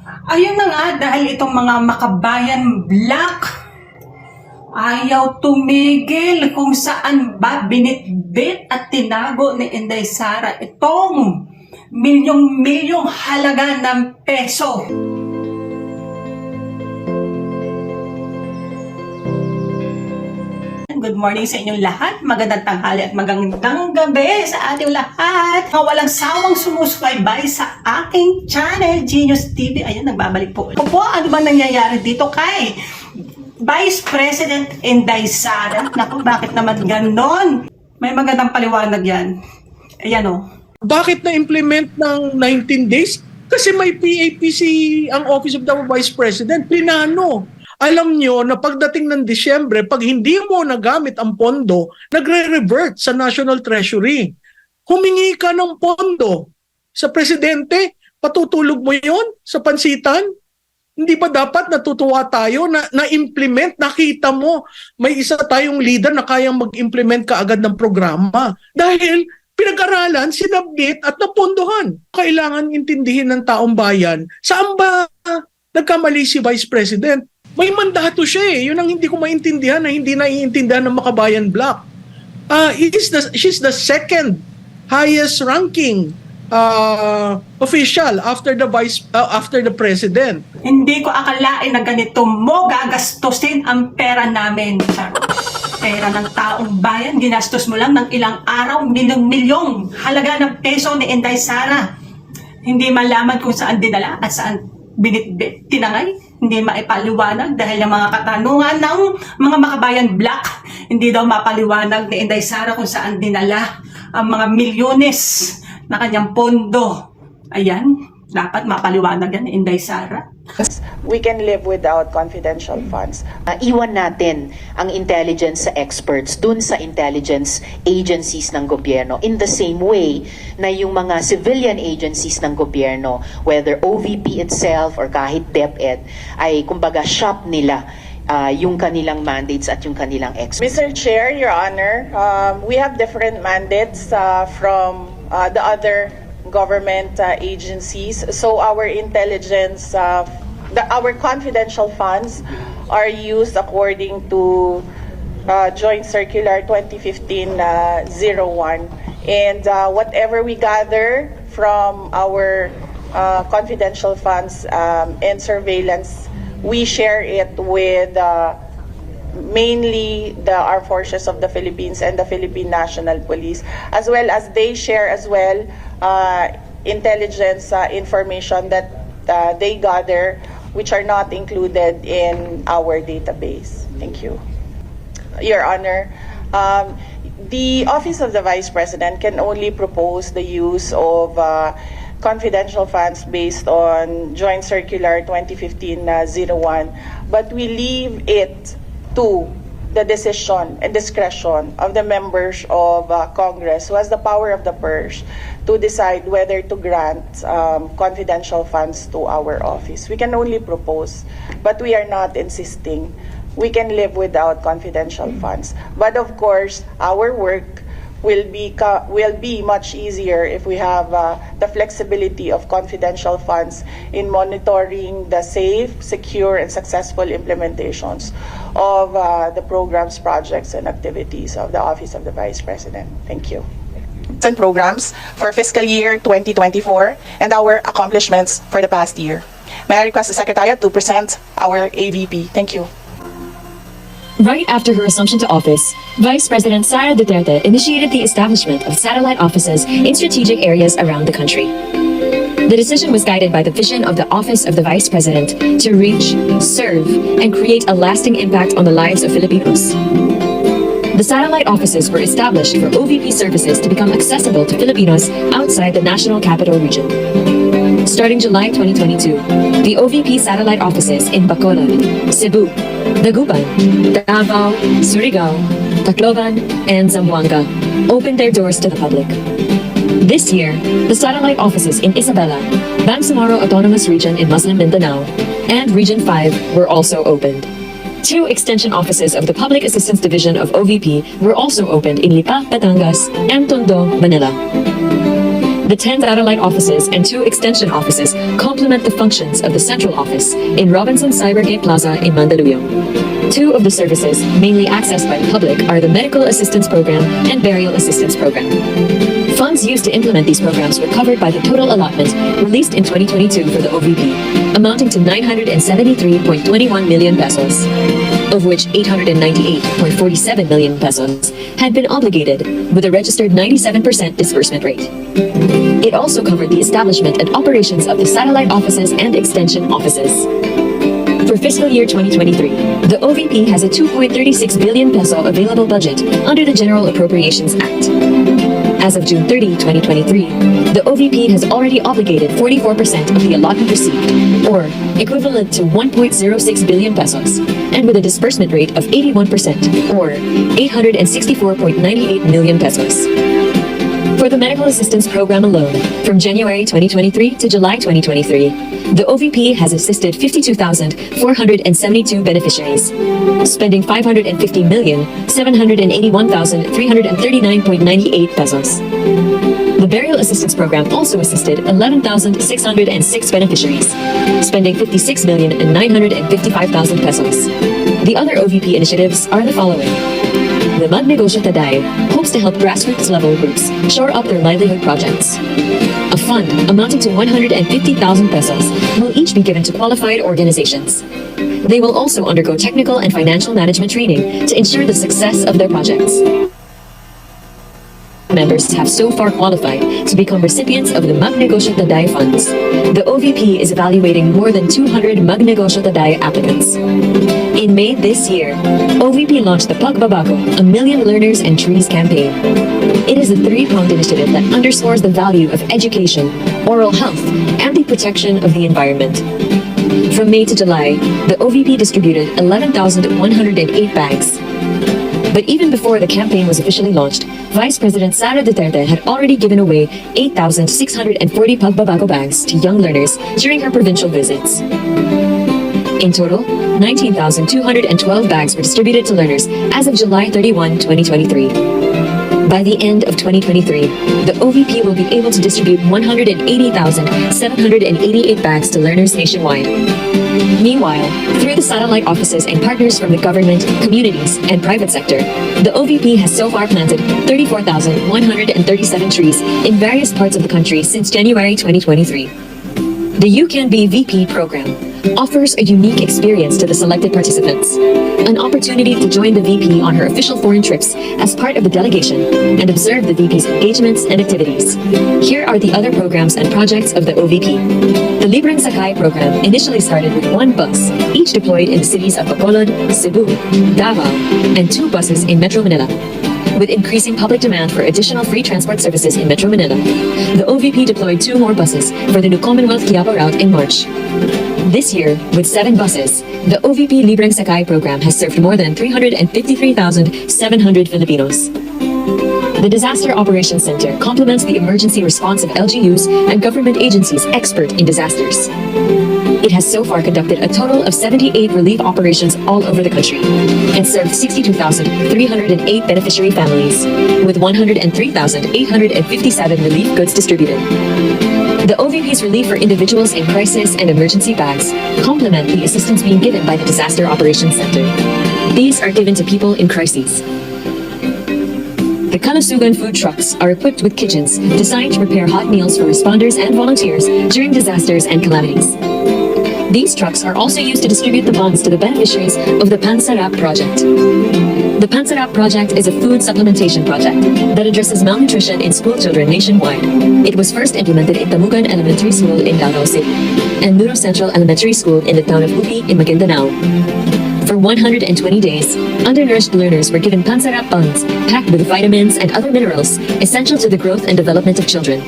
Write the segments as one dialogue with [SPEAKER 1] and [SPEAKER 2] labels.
[SPEAKER 1] Ayun na nga, dahil itong mga makabayan black ayaw tumigil kung saan ba binitbit at tinago ni Inday Sara itong milyong-milyong halaga ng peso. Good morning sa inyong lahat. Magandang tanghali at magandang gabi sa ating lahat. Walang sawang sumusubaybay sa aking channel, Genius TV. Ayan, nagbabalik po. Ano ba nangyayari dito kay Vice President Inday Sara? Naku, bakit naman ganon? May magandang paliwanag yan. Ayan o.
[SPEAKER 2] Bakit na-implement ng 19 days? Kasi may PAPC ang Office of the Vice President. Plinano. Alam nyo na pagdating ng Disyembre, pag hindi mo nagamit ang pondo, nagre-revert sa National Treasury. Humingi ka ng pondo sa presidente, patutulog mo yon sa pansitan? Hindi ba dapat natutuwa tayo na na-implement, nakita mo, may isa tayong leader na kayang mag-implement kaagad ng programa? Dahil pinag-aralan, sinabit at napondohan. Kailangan intindihin ng taong bayan, saan ba nagkamali si Vice President? May mandato siya eh. Yun ang hindi ko maintindihan na hindi naiintindihan ng makabayan block. She's the second highest ranking official after the president.
[SPEAKER 1] Hindi ko akalain na ganito mo gagastusin ang pera namin. Pera ng taong bayan, ginastos mo lang ng ilang araw, milyong-milyong halaga ng peso ni Inday Sara. Hindi malaman kung saan dinala at saan binitbit, tinangay, hindi maipaliwanag dahil yung mga katanungan ng mga makabayan black, hindi daw mapaliwanag ni Inday Sara kung saan dinala ang mga milyones na kanyang pondo. Ayan, dapat mapaliwanag yan ni Inday Sara.
[SPEAKER 3] We can live without confidential funds.
[SPEAKER 4] Iwan natin ang intelligence sa experts dun sa intelligence agencies ng gobyerno in the same way na yung mga civilian agencies ng gobyerno, whether OVP itself or kahit DepEd, ay kumbaga shop nila yung kanilang mandates at yung kanilang experts.
[SPEAKER 3] Mr. Chair, Your Honor, we have different mandates from the other government agencies. So our intelligence, our confidential funds are used according to Joint Circular 2015-01. And whatever we gather from our confidential funds and surveillance, we share it with mainly the Armed Forces of the Philippines and the Philippine National Police, as well as they share as well intelligence information that they gather which are not included in our database. Thank you. Your Honor, the Office of the Vice President can only propose the use of confidential funds based on Joint Circular 2015-01, but we leave it to the decision and discretion of the members of Congress who has the power of the purse to decide whether to grant confidential funds to our office. We can only propose, but we are not insisting. We can live without confidential funds. But of course, our work will be much easier if we have the flexibility of confidential funds in monitoring the safe, secure, and successful implementations of the programs, projects, and activities of the Office of the Vice President. Thank you.
[SPEAKER 5] And programs for fiscal year 2024 and our accomplishments for the past year. May I request the Secretariat to present our AVP. Thank you.
[SPEAKER 6] Right after her assumption to office, Vice President Sara Duterte initiated the establishment of satellite offices in strategic areas around the country. The decision was guided by the vision of the Office of the Vice President to reach, serve, and create a lasting impact on the lives of Filipinos. The satellite offices were established for OVP services to become accessible to Filipinos outside the National Capital Region. Starting July 2022, the OVP satellite offices in Bacolod, Cebu, Dagupan, Davao, Surigao, Tacloban, and Zamboanga opened their doors to the public. This year, the satellite offices in Isabela, Bangsamoro Autonomous Region in Muslim Mindanao, and Region 5 were also opened. 2 extension offices of the Public Assistance Division of OVP were also opened in Lipa, Batangas, and Tondo, Manila. The 10 satellite offices and 2 extension offices complement the functions of the central office in Robinson Cybergate Plaza in Mandaluyong. 2 of the services mainly accessed by the public are the Medical Assistance Program and Burial Assistance Program. Funds used to implement these programs were covered by the total allotment released in 2022 for the OVP, amounting to 973.21 million pesos, of which 898.47 million pesos had been obligated with a registered 97% disbursement rate. It also covered the establishment and operations of the satellite offices and extension offices. For fiscal year 2023, the OVP has a 2.36 billion peso available budget under the General Appropriations Act. As of June 30, 2023, the OVP has already obligated 44% of the allotment received, or equivalent to 1.06 billion pesos, and with a disbursement rate of 81%, or 864.98 million pesos. For the Medical Assistance Program alone, from January 2023 to July 2023, the OVP has assisted 52,472 beneficiaries, spending 550,781,339.98 pesos. The Burial Assistance Program also assisted 11,606 beneficiaries, spending 56,955,000 pesos. The other OVP initiatives are the following. The Magnegosyo Taday hopes to help grassroots level groups shore up their livelihood projects. A fund amounting to 150,000 pesos will each be given to qualified organizations. They will also undergo technical and financial management training to ensure the success of their projects. Members have so far qualified to become recipients of the Magnegosyo Taday funds. The OVP is evaluating more than 200 Magnegosyo Taday applicants. In May this year, OVP launched the Pagbabago, A Million Learners and Trees campaign. It is a 3-pronged initiative that underscores the value of education, oral health, and the protection of the environment. From May to July, the OVP distributed 11,108 bags. But even before the campaign was officially launched, Vice President SARA Duterte had already given away 8,640 Pagbabago bags to young learners during her provincial visits. In total, 19,212 bags were distributed to learners as of July 31, 2023. By the end of 2023, the OVP will be able to distribute 180,788 bags to learners nationwide. Meanwhile, through the satellite offices and partners from the government, communities, and private sector, the OVP has so far planted 34,137 trees in various parts of the country since January 2023. The You Can Be VP program offers a unique experience to the selected participants, an opportunity to join the VP on her official foreign trips as part of the delegation and observe the VP's engagements and activities. Here are the other programs and projects of the OVP. The Libreng Sakay program initially started with 1 bus, each deployed in the cities of Bacolod, Cebu, Davao, and 2 buses in Metro Manila. With increasing public demand for additional free transport services in Metro Manila, the OVP deployed 2 more buses for the new Commonwealth Quiapo route in March. This year, with 7 buses, the OVP Libreng Sakay program has served more than 353,700 Filipinos. The Disaster Operations Center complements the emergency response of LGUs and government agencies expert in disasters. It has so far conducted a total of 78 relief operations all over the country and served 62,308 beneficiary families, with 103,857 relief goods distributed. The OVP's relief for individuals in crisis and emergency bags complement the assistance being given by the Disaster Operations Center. These are given to people in crises. The Kalusugan food trucks are equipped with kitchens designed to prepare hot meals for responders and volunteers during disasters and calamities. These trucks are also used to distribute the funds to the beneficiaries of the Pansarap project. The Pansarap project is a food supplementation project that addresses malnutrition in school children nationwide. It was first implemented in Tamugan Elementary School in Davao City and Nuro Central Elementary School in the town of Upi in Maguindanao. For 120 days, undernourished learners were given Pansarap buns packed with vitamins and other minerals essential to the growth and development of children.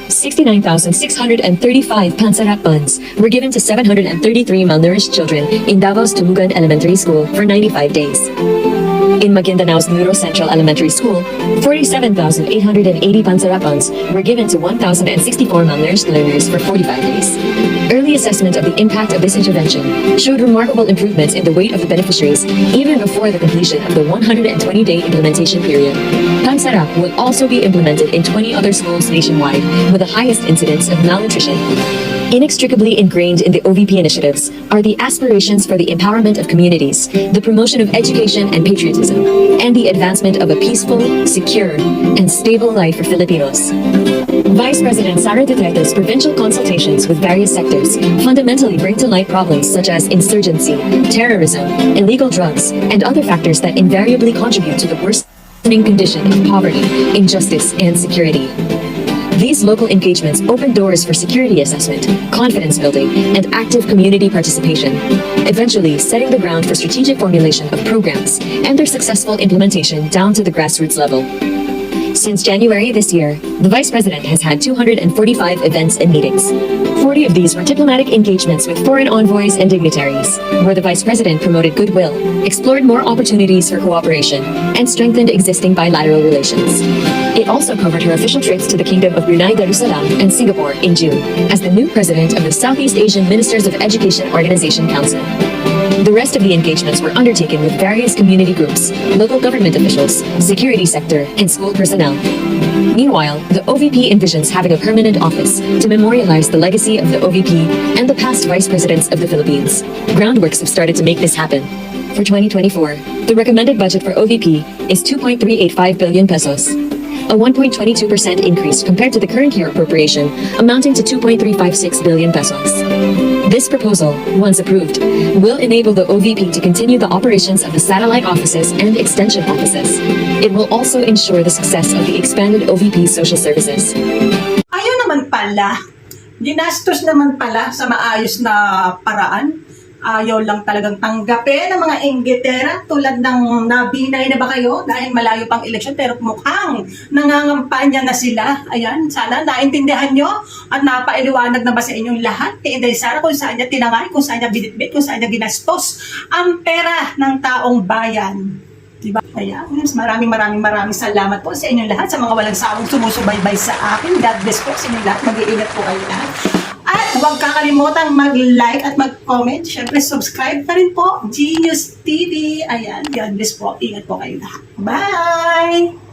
[SPEAKER 6] 69,635 Pansarap buns were given to 733 malnourished children in Davao's Tumugan Elementary School for 95 days. In Maguindanao's Neuro Central Elementary School, 47,880 pansarapans were given to 1,064 malnourished learners for 45 days. Early assessment of the impact of this intervention showed remarkable improvements in the weight of the beneficiaries even before the completion of the 120-day implementation period. Pansarap will also be implemented in 20 other schools nationwide with the highest incidence of malnutrition. Inextricably ingrained in the OVP initiatives are the aspirations for the empowerment of communities, the promotion of education and patriotism, and the advancement of a peaceful, secure, and stable life for Filipinos. Vice President Sara Duterte's provincial consultations with various sectors fundamentally bring to light problems such as insurgency, terrorism, illegal drugs, and other factors that invariably contribute to the worsening condition of poverty, injustice, and security. These local engagements open doors for security assessment, confidence building, and active community participation, eventually setting the ground for strategic formulation of programs and their successful implementation down to the grassroots level. Since January this year, the Vice President has had 245 events and meetings. 40 of these were diplomatic engagements with foreign envoys and dignitaries, where the Vice President promoted goodwill, explored more opportunities for cooperation, and strengthened existing bilateral relations. It also covered her official trips to the Kingdom of Brunei Darussalam and Singapore in June, as the new president of the Southeast Asian Ministers of Education Organization Council. The rest of the engagements were undertaken with various community groups, local government officials, security sector, and school personnel. Meanwhile, the OVP envisions having a permanent office to memorialize the legacy of the OVP and the past vice presidents of the Philippines. Groundworks have started to make this happen. For 2024, the recommended budget for OVP is 2.385 billion pesos, a 1.22% increase compared to the current year appropriation, amounting to 2.356 billion pesos. This proposal, once approved, will enable the OVP to continue the operations of the satellite offices and extension offices. It will also ensure the success of the expanded OVP social services.
[SPEAKER 1] Ayun naman pala, ginastos naman pala sa maayos na paraan. Ayaw lang talagang tanggapin ng mga inggitera tulad ng nabinay na ba kayo dahil malayo pang eleksyon pero mukhang nangangampanya na sila. Ayan, sana naintindihan nyo at napailiwanag na ba sa inyong lahat kay Inday Sara kung saan niya tinangay, kung saan niya binitbit, kung saan niya ginastos ang pera ng taong bayan. Diba? Kaya, maraming salamat po sa inyong lahat, sa mga walang sawang sumusubaybay sa akin. God bless po sa inyong lahat. Mag-iingat po kayo lahat. At huwag kakalimutang mag-like at mag-comment. Siyempre, subscribe na rin po. Genius TV. Ayan, God bless po. Ingat po kayo lahat. Bye!